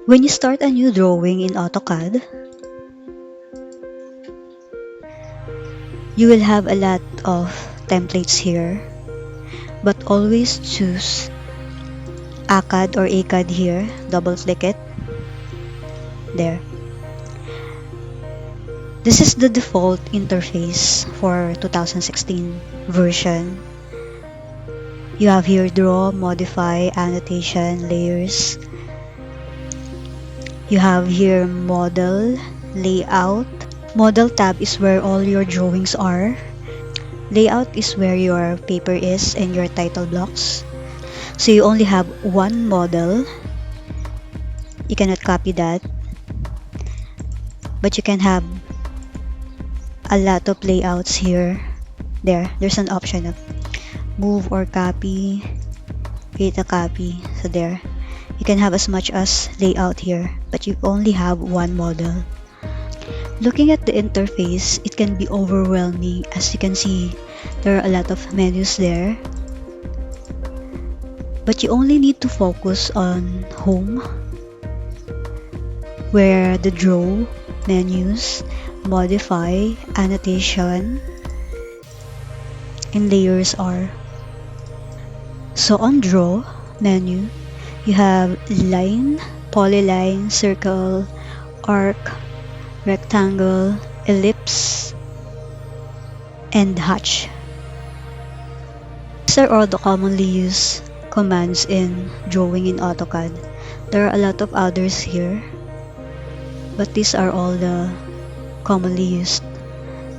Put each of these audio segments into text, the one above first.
When you start a new drawing in AutoCAD, you will have a lot of templates here, but always choose AutoCAD or AutoCAD here, double click it, there. This is the default interface for 2016 version. You have here draw, modify, annotation, layers. You have here model, layout. Model tab is where all your drawings are. Layout is where your paper is and your title blocks. So you only have one model. You cannot copy that. But you can have a lot of layouts here. There's an option of move or copy, create a copy. So there. You can have as much as layout here, but you only have one model. Looking at the interface, it can be overwhelming. As you can see, there are a lot of menus there. But you only need to focus on home, where the draw, menus, modify, annotation, and layers are. So on draw menu, you have line, polyline, circle, arc, rectangle, ellipse, and hatch. These are all the commonly used commands in drawing in AutoCAD. There are a lot of others here, but these are all the commonly used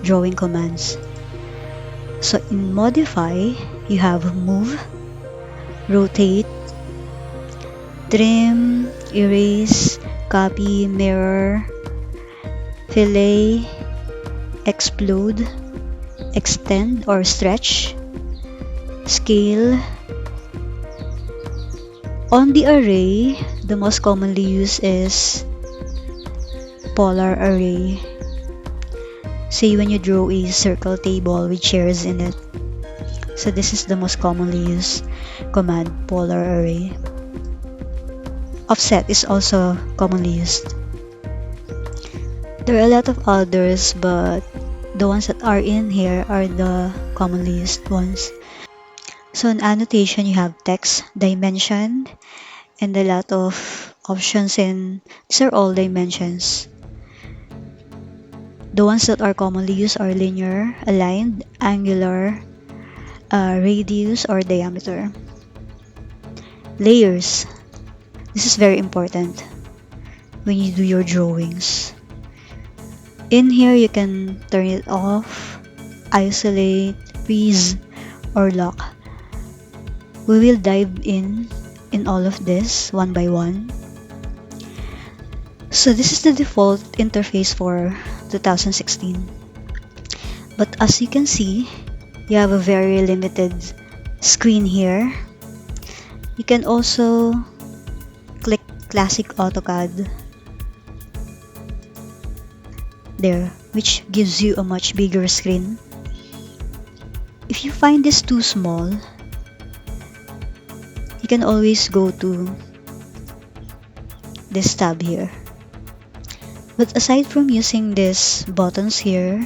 drawing commands. So in modify, you have move, rotate, trim, erase, copy, mirror, fillet, explode, extend or stretch, scale. On the array, the most commonly used is polar array. Say when you draw a circle table with chairs in it. So this is the most commonly used command, polar array. Offset is also commonly used. There are a lot of others, but the ones that are in here are the commonly used ones. So in annotation, you have text, dimension, and a lot of options, and these are all dimensions. The ones that are commonly used are linear, aligned, angular, radius, or diameter. Layers. This is very important when you do your drawings. In here, you can turn it off, isolate, freeze, or lock. We will dive in all of this one by one. So this is the default interface for 2016. But as you can see, you have a very limited screen here. You can also click Classic AutoCAD there, which gives you a much bigger screen. If you find this too small, you can always go to this tab here. But aside from using these buttons here,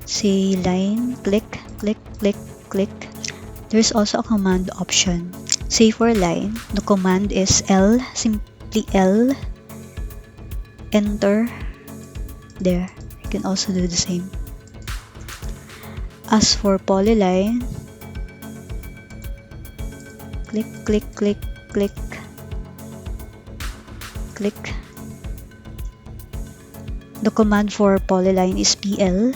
say line, click, click, click, click, there's also a command option. Say for line, the command is L, simply L, enter, there. You can also do the same. As for polyline, click, click, click, click, click. The command for polyline is PL.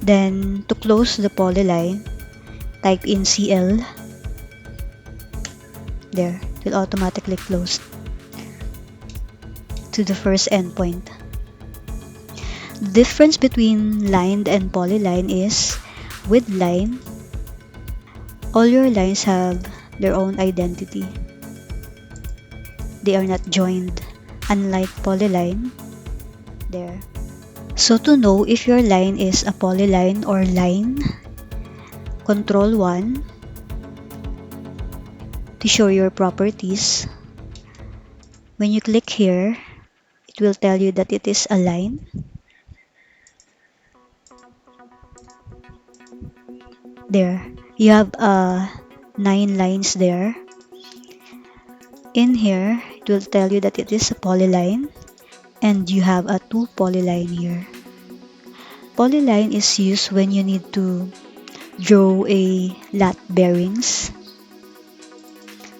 Then, to close the polyline, type in CL. There, it will automatically close to the first endpoint. The difference between lined and polyline is, with line, all your lines have their own identity. They are not joined, unlike polyline. There. So to know if your line is a polyline or line, Control 1, To show your properties, when you click here, it will tell you that it is a line. There, you have 9 lines there. In here, it will tell you that it is a polyline, and you have a 2 polyline here. Polyline is used when you need to draw a lat bearings.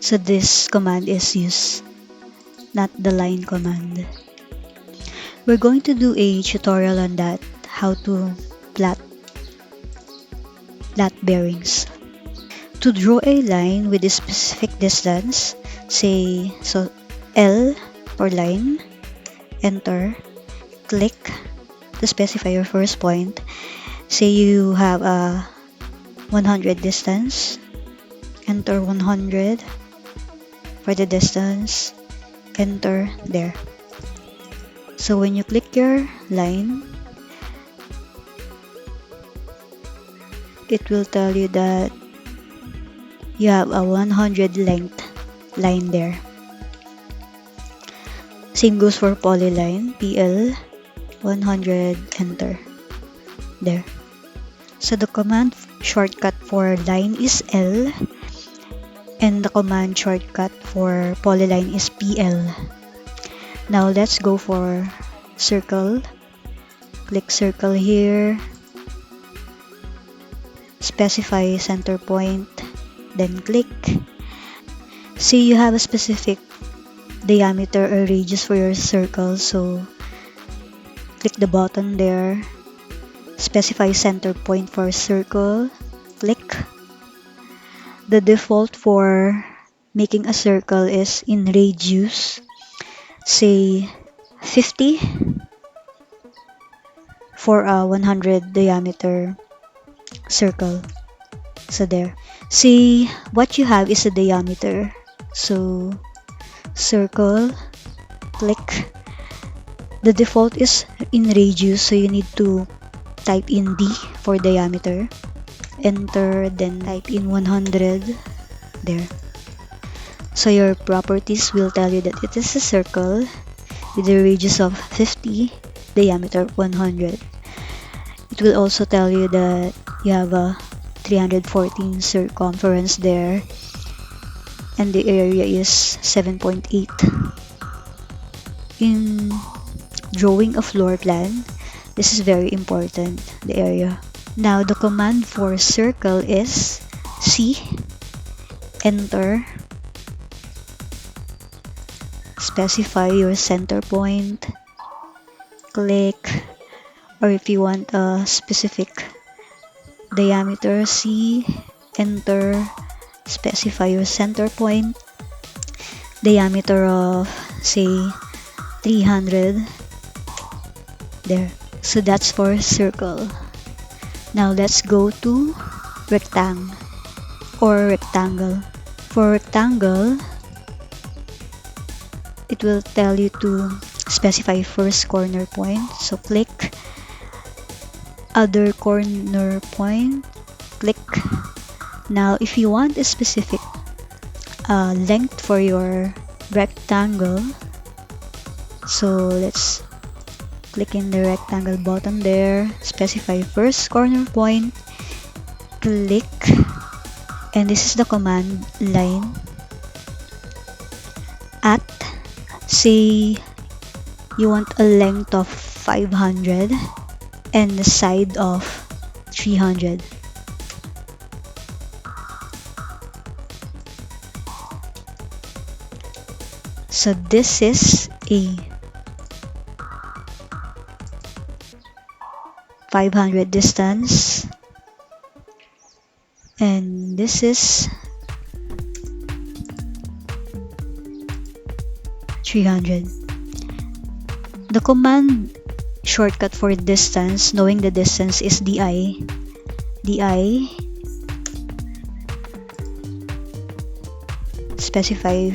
So this command is used, not the line command. We're going to do a tutorial on that, how to plot lat bearings. To draw a line with a specific distance, say so L for line, enter, click to specify your first point. Say you have a 100 distance, enter 100 for the distance, enter there. So when you click your line, it will tell you that you have a 100 length line there. Same goes for polyline, PL 100, enter there. So the command shortcut for line is L, and the command shortcut for polyline is PL. Now let's go for circle. Click circle here, specify center point, then click. See, you have a specific diameter or radius for your circle, so click the button there, specify center point for circle, click. The default for making a circle is in radius, say 50 for a 100 diameter circle. So there. See, what you have is a diameter. So circle, click. The default is in radius, so you need to type in D for diameter. Enter, then type in 100 there. So your properties will tell you that it is a circle with a radius of 50, diameter 100. It will also tell you that you have a 314 circumference there, and the area is 7.8. In drawing a floor plan, this is very important, the area. Now the command for circle is C, enter, specify your center point, click, or if you want a specific diameter, C, enter, specify your center point, diameter of say 300 there. So that's for circle. Now let's go to rectangle or rectangle. For rectangle, it will tell you to specify first corner point, so click, other corner point, click. Now if you want a specific length for your rectangle, so let's click in the rectangle button there, specify first corner point, click, and this is the command line at, say you want a length of 500 and the side of 300. So this is a 500 distance, and this is 300. The command shortcut for distance, knowing the distance, is DI. DI, specify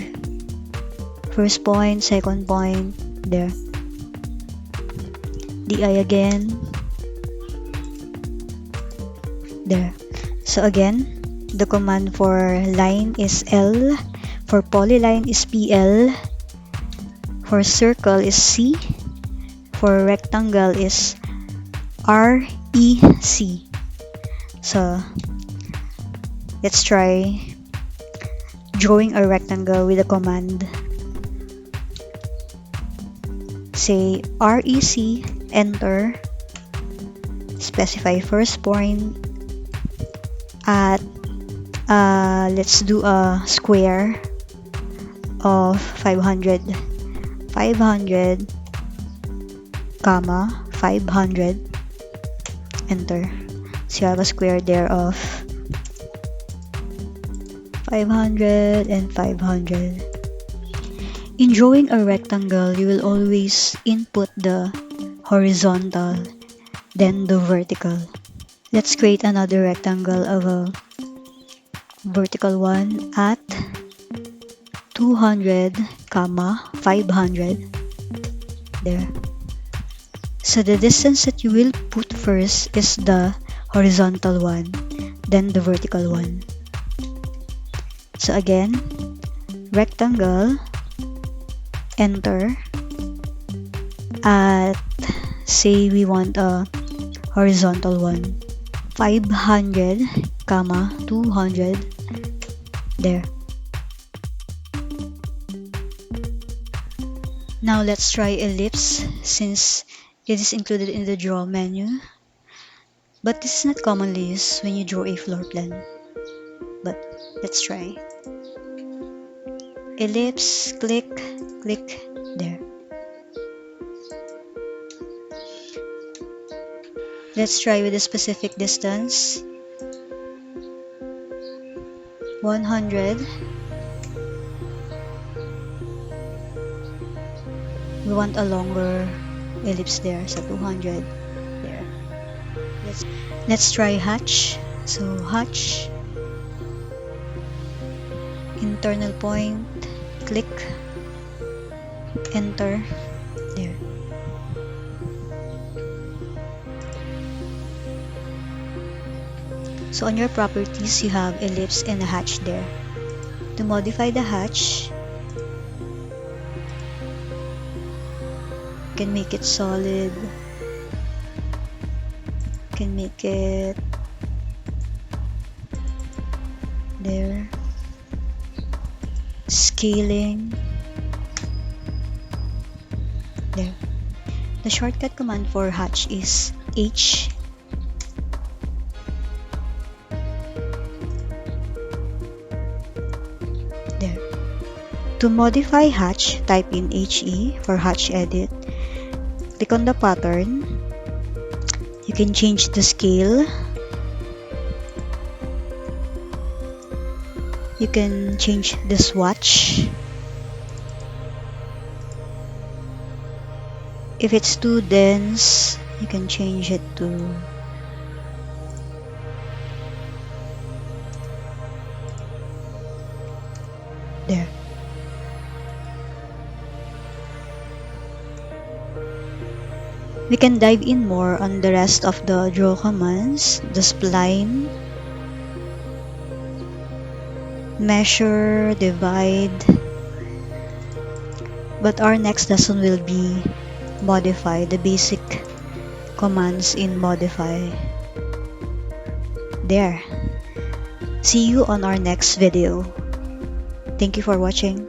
first point, second point, there. DI again, there. So again, the command for line is L, For polyline is PL. For circle is C. For rectangle is REC. So let's try drawing a rectangle with a command. Say REC, enter, specify first point at let's do a square of 500, comma 500, enter. So you have a square there of 500 and 500. In drawing a rectangle, you will always input the horizontal, then the vertical. Let's create another rectangle of a vertical one at 200, comma 500. There. So the distance that you will put first is the horizontal one, then the vertical one. So again, rectangle, enter, at say we want a horizontal one, 500, comma 200, there. Now let's try ellipse since it is included in the draw menu, but this is not commonly used when you draw a floor plan. But let's try. Ellipse, click, there. Let's try with a specific distance. 100. We want a longer ellipse there, so 200 there. Let's try hatch. So hatch, internal point, click, enter, there. So on your properties, you have ellipse and a hatch there. To modify the hatch, you can make it solid, you can make it there, scaling, there. The shortcut command for hatch is H. There. To modify hatch, type in HE for hatch edit. Click on the pattern. You can change the scale. You can change the swatch. If it's too dense, you can change it to there. We can dive in more on the rest of the draw commands, the spline, measure, divide, but our next lesson will be modify, the basic commands in modify. There. See you on our next video. Thank you for watching.